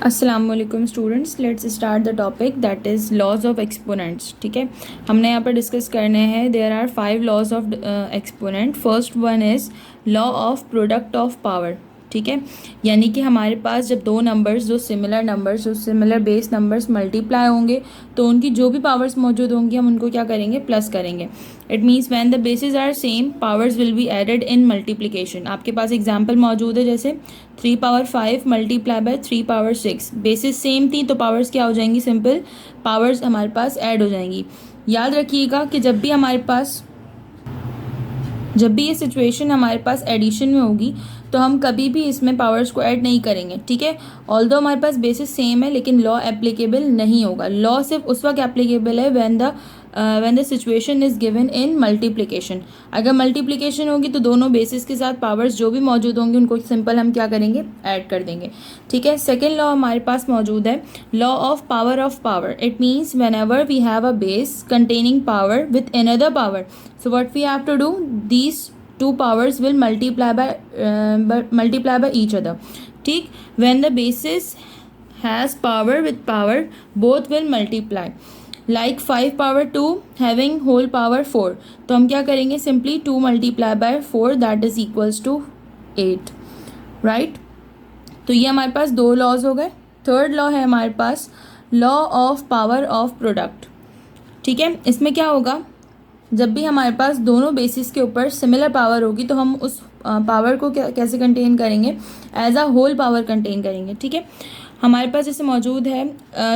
अस्सलाम वालेकुम students, let's start the topic that is laws of exponents. ठीक है, हमने यहाँ पर डिस्कस करने हैं। There are 5 laws of exponent. First one is law of product of power. ठीक है, यानी कि हमारे पास जब दो नंबर्स जो सिमिलर बेस नंबर्स मल्टीप्लाई होंगे तो उनकी जो भी पावर्स मौजूद होंगी हम उनको क्या करेंगे, प्लस करेंगे। It means when the bases are same powers will be added in multiplication. आपके पास एग्जाम्पल मौजूद है, जैसे 3 power 5 multiply by 3 power 6। Bases same थी तो पावर्स क्या हो जाएंगी, सिंपल पावर्स हमारे पास ऐड हो जाएंगी। याद रखिएगा कि जब भी ये सिचुएशन हमारे पास एडिशन में होगी तो हम कभी भी इसमें पावर्स को ऐड नहीं करेंगे। ठीक है, ऑल्दो हमारे पास बेसिस सेम है लेकिन लॉ एप्लीकेबल नहीं होगा। लॉ सिर्फ उस वक्त एप्लीकेबल है when the situation is given in multiplication. अगर मल्टीप्लिकेशन होगी तो दोनों बेसिस के साथ पावर्स जो भी मौजूद होंगी उनको सिंपल हम क्या करेंगे, ऐड कर देंगे। ठीक है, सेकेंड लॉ हमारे पास मौजूद है, law of power. It means whenever we have a base containing power with another power, so what we have to do, these two powers will multiply by each other. ठीक, when the basis has power with power both will multiply, like 5 power 2 having whole power 4, तो हम क्या करेंगे, simply 2 multiply by 4 that is equals to 8, right? तो ये हमारे पास दो laws हो गए। थर्ड लॉ है हमारे पास law of power of product. ठीक है, इसमें क्या होगा, जब भी हमारे पास दोनों बेसिस के ऊपर सिमिलर पावर होगी तो हम उस पावर को कैसे कंटेन करेंगे, as a whole power contain करेंगे। ठीक है, हमारे पास जैसे मौजूद है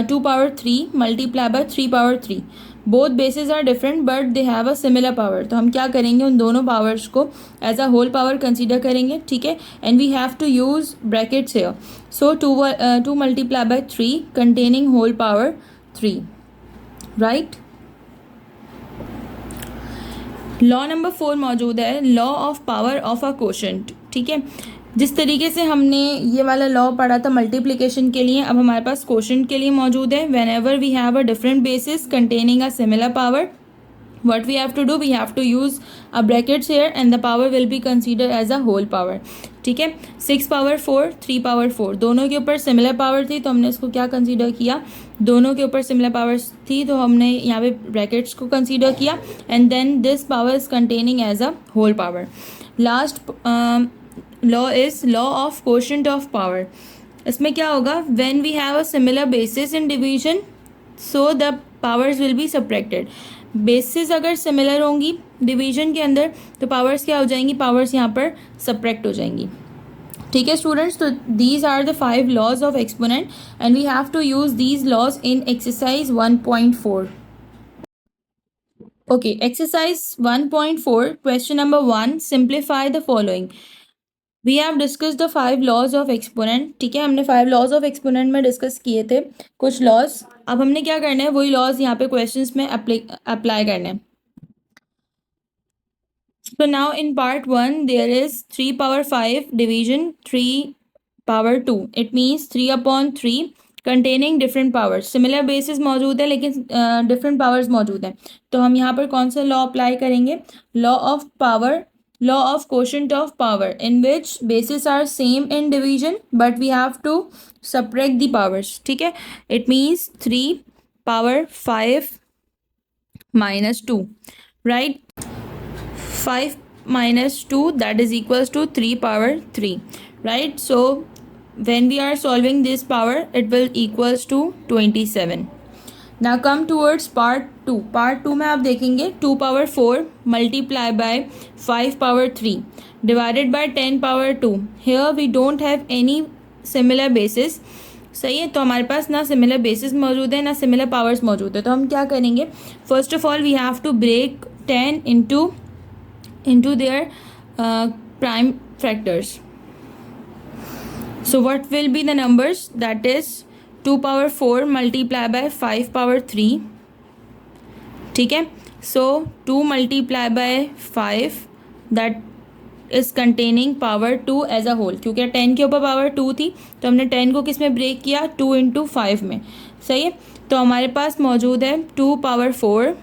2 power 3 multiply by 3 power 3। Both bases are different but they have a similar power, तो हम क्या करेंगे, उन दोनों पावर्स को as a whole power consider करेंगे। ठीक है, and we have to use brackets here. So 2 multiply by 3 containing whole power 3, right. Law number 4 मौजूद है, law of power of a quotient. ठीक है, जिस तरीके से हमने ये वाला लॉ पढ़ा था मल्टीप्लिकेशन के लिए, अब हमारे पास कोशेंट के लिए मौजूद है। Whenever we have a different bases containing a similar power, what we have to do, we have to use a brackets here and the power will be considered as a whole power. ठीक है, 6 power 4 3 power 4 दोनों के ऊपर similar power थी तो हमने इसको क्या कंसीडर किया, दोनों के ऊपर सिमिलर पावर्स थी तो हमने यहाँ पे ब्रैकेट्स को कंसीडर किया, and then this power is containing as a whole power. Last law is law of quotient of power. इसमें क्या होगा, when we have a similar bases in division so the powers will be subtracted. Bases अगर similar होंगी division के अंदर तो powers क्या हो जाएंगी, पावर्स यहाँ पर सब्ट्रैक्ट हो जाएंगी। ठीक है स्टूडेंट्स, तो these are the 5 laws of exponent and we have to use these laws in exercise 1.4। Okay, exercise 1.4 question number 1, simplify the following. We have discuss the 5 laws of exponent. ठीक है, हमने 5 laws of exponent में discuss किए थे कुछ laws. अब हमने क्या करना है, वही लॉज यहाँ पे क्वेश्चंस में अप्लाई करने हैं। So now in part 1 there is 3 power 5 division 3 power 2. It means 3 upon 3 containing different powers. Similar bases मौजूद है लेकिन different powers मौजूद हैं, तो हम यहाँ पर कौन सा लॉ अप्लाई करेंगे, law of power, law of quotient of power, in which bases are same in division but we have to subtract the powers. ठीक है, it means 3 power 5 minus 2, right? 5 minus 2 that is equals to 3 power 3, right? So when we are solving this power it will equals to 27. Now come towards part 2. part 2 में आप देखेंगे 2 power 4 multiply by 5 power 3 divided by 10 power 2. Here we don't have any similar basis. सही है, तो हमारे पास ना similar basis मौजूद है ना सिमिलर पावर्स मौजूद है, तो हम क्या करेंगे, first of all we have to break 10 into their prime factors. So what will be the numbers, that is 2 power 4 multiply by 5 power 3. ठीक है, so 2 multiply by 5 that is containing power 2 as a whole, क्योंकि 10 के ऊपर power 2 थी तो हमने 10 को किस में ब्रेक किया, 2 into 5 में। सही है, तो हमारे पास मौजूद है 2 power 4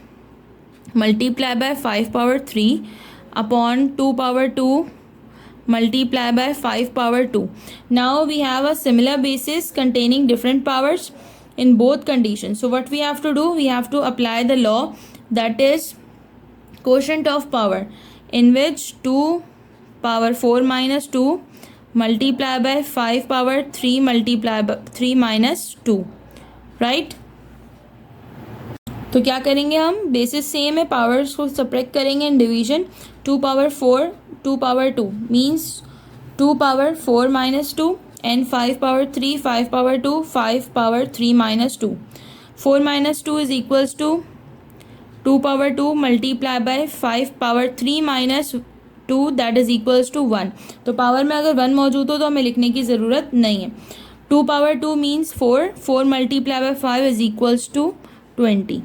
multiply by 5 power 3 upon 2 power 2 multiply by 5 power 2. Now we have a similar basis containing different powers in both conditions. So what we have to do, we have to apply the law, that is quotient of power, in which 2 power 4 minus 2 multiply by 5 power 3 multiply by 3 minus 2, राइट। तो क्या करेंगे हम, bases same है, powers को subtract करेंगे in division. 2 power 4 2 power 2 means 2 power 4 minus 2 and 5 power 3 5 power 2 5 power 3 minus 2। 4 minus 2 is equals to 2 power 2 multiply by 5 power 3 minus 2 that is equals to 1। तो power में अगर 1 मौजूद हो तो हमें लिखने की ज़रूरत नहीं है। 2 power 2 means 4 4 multiply by 5 is equals to 20,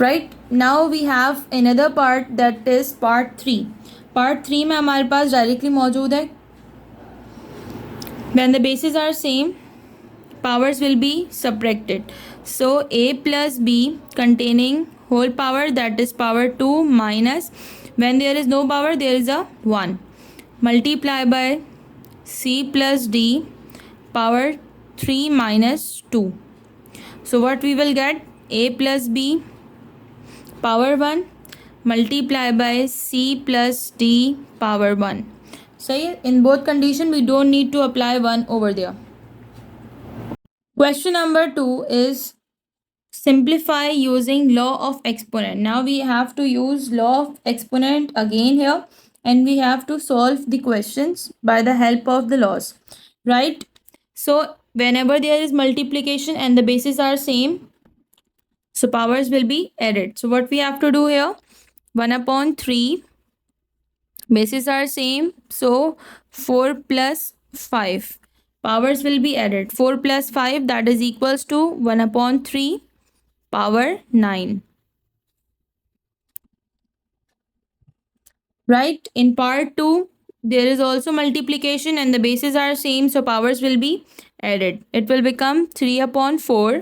right. Now we have another part, that is part 3। Part 3 में हमारे पास डायरेक्टली मौजूद है, when the bases are same powers will be subtracted. So a plus b containing whole power, that is power 2, minus when there is no power there is a 1 multiply by c plus d power 3 minus 2. So what we will get, a plus b power 1 multiply by c plus d power 1. So in both condition we don't need to apply 1 over there. Question number 2 is simplify using law of exponent. Now we have to use law of exponent again here, and we have to solve the questions by the help of the laws, right? So whenever there is multiplication and the bases are same, so powers will be added. So what we have to do here, 1 upon 3, bases are same, so 4 plus 5. Powers will be added. 4 plus 5 that is equals to 1 upon 3 power 9. Right? In part 2, there is also multiplication and the bases are same, so powers will be added. It will become 3 upon 4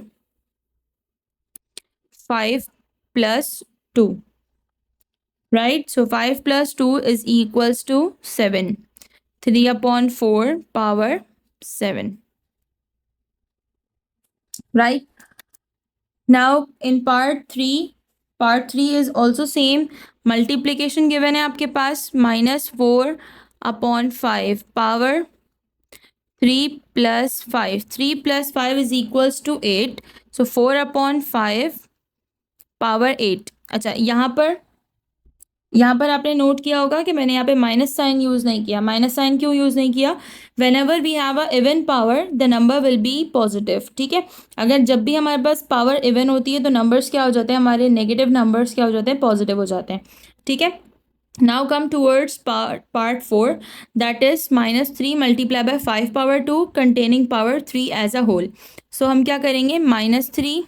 5 plus 2. Right? So 5 plus 2 is equals to 7. 3 upon 4 power 7, right? Now in part 3 is also same, multiplication given है आपके पास, minus 4 upon 5 power 3 plus 5. 3 plus 5 is equals to 8, so 4 upon 5 power 8. अच्छा, यहाँ पर आपने note किया होगा कि मैंने यहाँ पे माइनस साइन यूज़ नहीं किया। माइनस साइन क्यों यूज़ नहीं किया, whenever we have a even power the number will be positive, ठीक है। अगर जब भी हमारे पास पावर इवन होती है तो नंबर्स क्या हो जाते हैं, हमारे नेगेटिव नंबर्स क्या हो जाते हैं, पॉजिटिव हो जाते हैं, ठीक है। Now come towards part 4, that is -3 multiply by 5 power 2 containing power 3 as a whole. So हम क्या करेंगे, -3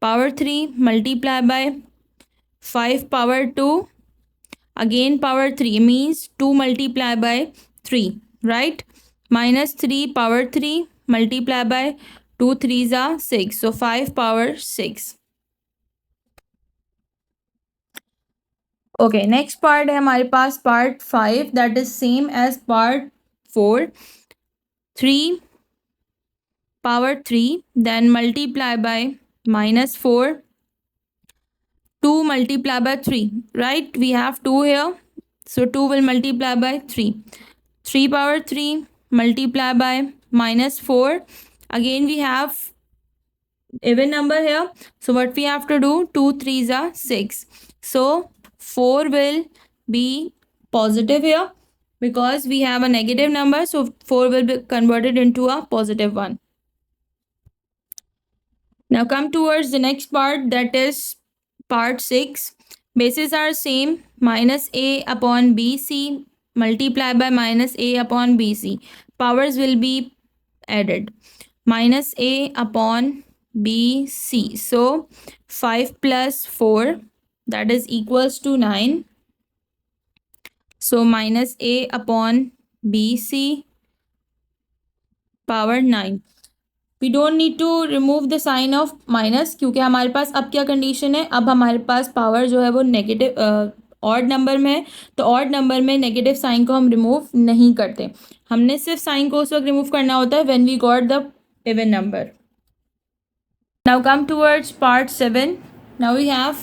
power 3 multiply by 5 power 2 again power 3 means 2 multiply by 3, right? -3 power 3 multiply by 2 3s are 6, so 5 power 6. Okay, next part है हमारे पास part 5, that is same as part 4. 3 power 3 then multiply by -4 2 multiply by 3, right? We have 2 here, so 2 will multiply by 3. 3 power 3 multiply by -4. Again we have even number here, so what we have to do, 2 3s are 6, so 4 will be positive here because we have a negative number, so 4 will be converted into a positive one. Now come towards the next part, that is part 6. Bases are same, -a upon bc multiply by -a upon bc. Powers will be added. -a upon bc, so 5 plus 4 that is equals to 9. So -a upon bc power 9. We don't need to remove the sign of minus, क्योंकि हमारे पास अब क्या condition है, अब हमारे पास power जो है वो नेगेटिव ऑड नंबर में है, तो ऑड नंबर में नेगेटिव साइन को हम रिमूव नहीं करते, हमने सिर्फ साइन को उस वक्त रिमूव करना होता है when we got the even number. Now come towards part 7. Now we have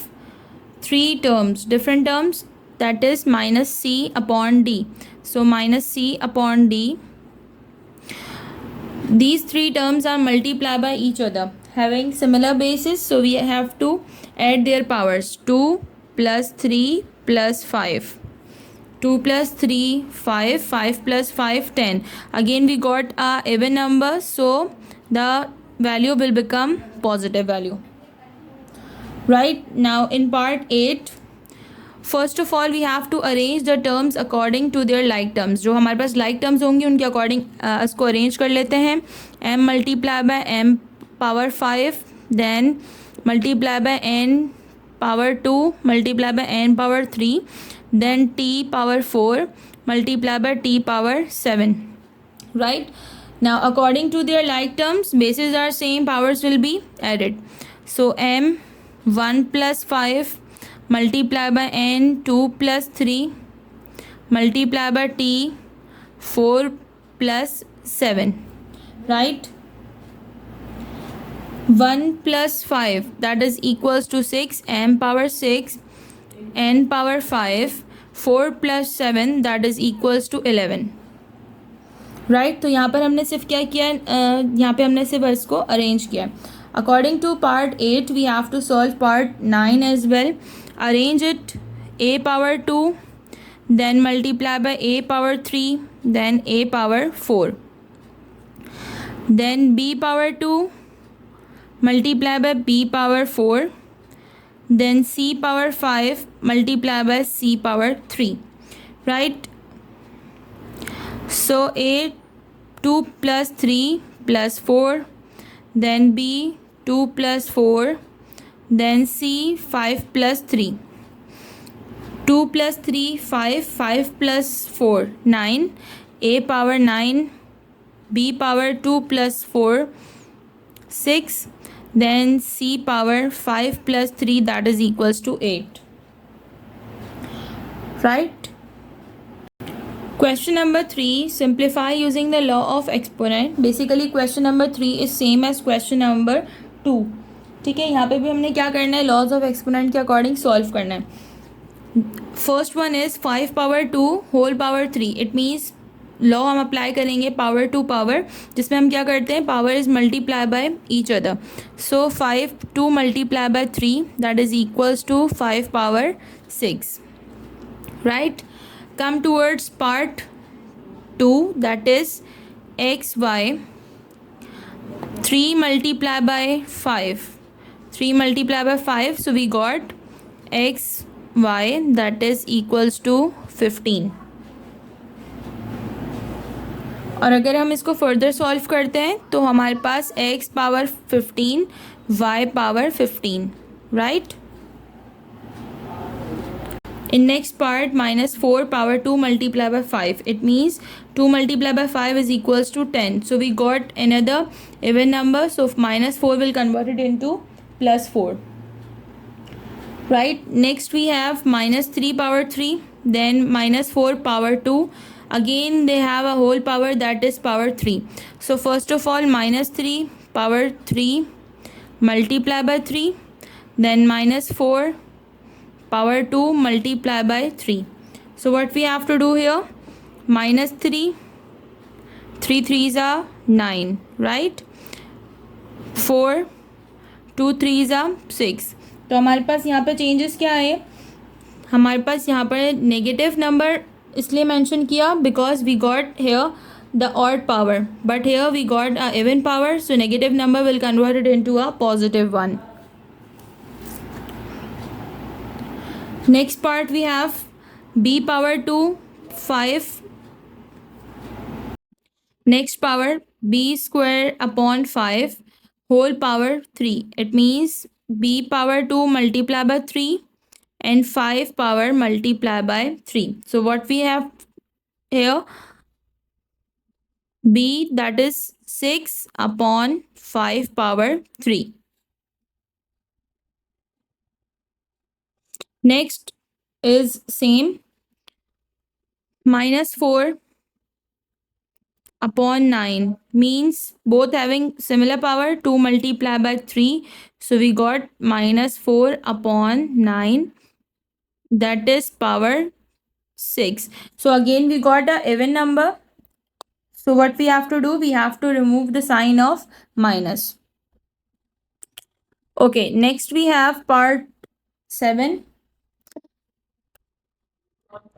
three terms, different terms, that is minus c upon d. So minus c upon d, these three terms are multiplied by each other having similar bases, so we have to add their powers. 2 plus 3 plus 5, 2 plus 3 5, 5 plus 5 10. Again we got a even number, so the value will become positive value. Right, now in part 8, first of all we have to arrange the terms according to their like terms. जो हमारे पास like terms होंगी उनके according इसको arrange कर लेते हैं. m multiply by m power 5, then multiply by n power 2 multiply by n power 3, then t power 4 multiply by t power 7. Right, now according to their like terms, bases are same, powers will be added. So m 1 plus 5 multiply by n 2 plus 3 multiply by t 4 plus 7. Right, 1 plus 5 that is equals to 6, m power 6, n power 5, 4 plus 7 that is equals to 11. Right, तो यहाँ पर हमने सिर्फ क्या किया, यहाँ पे हमने सिर्फ इसको अरेंज किया. According to part 8 we have to solve part 9 as well. Arrange it a power 2, then multiply by a power 3, then a power 4, then b power 2 multiply by b power 4, then c power 5 multiply by c power 3. Right, so a 2 plus 3 plus 4, then b 2 plus 4, then c 5 plus 3, 2 plus 3 5, 5 plus 4 9, a power 9, b power 2 plus 4 6, then c power 5 plus 3 that is equals to 8. Right. Question number 3, simplify using the law of exponent. Basically question number 3 is same as question number 2. ठीक है, यहाँ पे भी हमने क्या करना है, laws of exponent के अकॉर्डिंग सॉल्व करना है. First one is 5 power 2 whole power 3. It means law हम अप्लाई करेंगे पावर टू पावर, जिसमें हम क्या करते हैं, power is multiply by each other. So 5 2 multiply by 3 that is equals to 5 power 6. Right, come towards part 2, that is xy. 3 multiply by 5, 3 multiply by 5, so we got xy that is equals to 15. और अगर हम इसको further solve करते हैं तो हमारे पास x power 15 y power 15. Right, in next part minus 4 power 2 multiply by 5, it means 2 multiply by 5 is equals to 10. So we got another even number, so minus 4 will convert it into plus 4. Right, next we have minus 3 power 3, then minus 4 power 2, again they have a whole power that is power 3. So first of all minus 3 power 3 multiply by 3, then minus 4 power 2 multiply by 3. So what we have to do here, minus 3 3s are 9, right, 4 2 3s are 6. तो हमारे पास यहाँ पे changes क्या है, हमारे पास यहाँ पर नेगेटिव नंबर इसलिए मेंशन किया because we got here the odd power, but here we got a even power, so negative number will convert it into a positive one. Next part we have b power 2 5, next power b square upon 5 whole power 3. It means b power 2 multiply by 3 and 5 power multiply by 3. So what we have here, b that is 6 upon 5 power 3. Next is same. -4 upon 9 means both having similar power, 2 multiplied by 3. So we got -4 upon 9, that is power 6. So again we got a even number. So what we have to do, we have to remove the sign of minus. Okay, next we have part 7.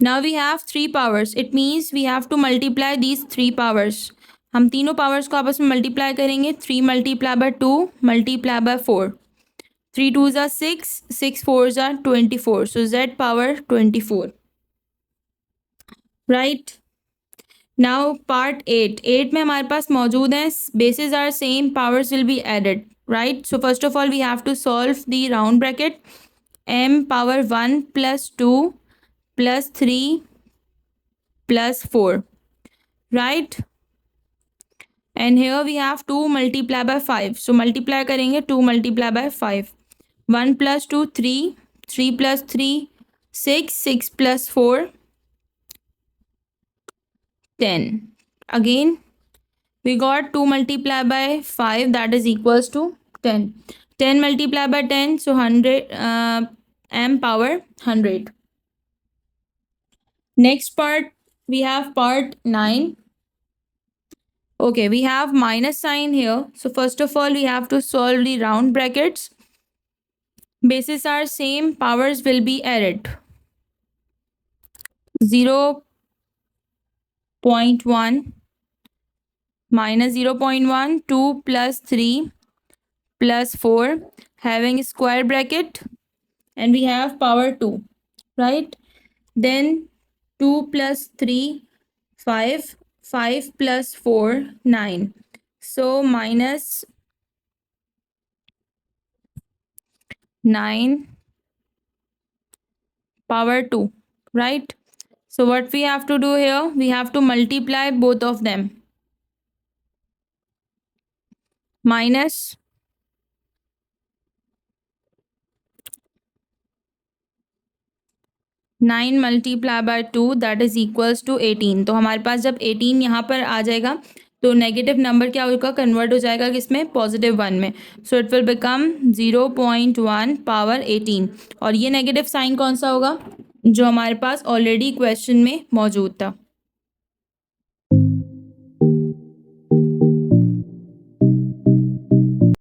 Now we have 3 powers. It means we have to multiply these 3 powers. हम तीनों powers को आपस में multiply करेंगे. 3 multiply by 2 multiply by 4. 3 2s are 6, 6 4s are 24. So z power 24. Right? Now part 8. 8 में हमारे पास मौजूद हैं bases are same, powers will be added. Right? So first of all we have to solve the round bracket. m power 1 plus 2 plus 3 plus 4. Right? And here we have 2 multiply by 5. So multiply करेंगे 2 multiply by 5. 1 plus 2 3, 3 plus 3 6, 6 plus 4 10. Again we got 2 multiply by 5, that is equals to 10. 10 multiply by 10, so 100 m power 100. Next part we have part 9. Okay, we have minus sign here. So first of all we have to solve the round brackets. Bases are same, powers will be added. 0.1 minus 0.1, 2 plus 3 plus 4, having square bracket, and we have power 2, right? Then 2 plus 3 5, 5 plus 4 9. So minus 9 power 2, right? So what we have to do here, we have to multiply both of them. Minus 9 multiply by 2, that is equals to 18. तो हमारे पास जब 18 यहाँ पर आ जाएगा तो negative number क्या होगा, convert हो जाएगा किसमें, +1 में. So it will become 0.1 power 18. और ये नेगेटिव साइन कौन सा होगा, जो हमारे पास ऑलरेडी क्वेश्चन में मौजूद था.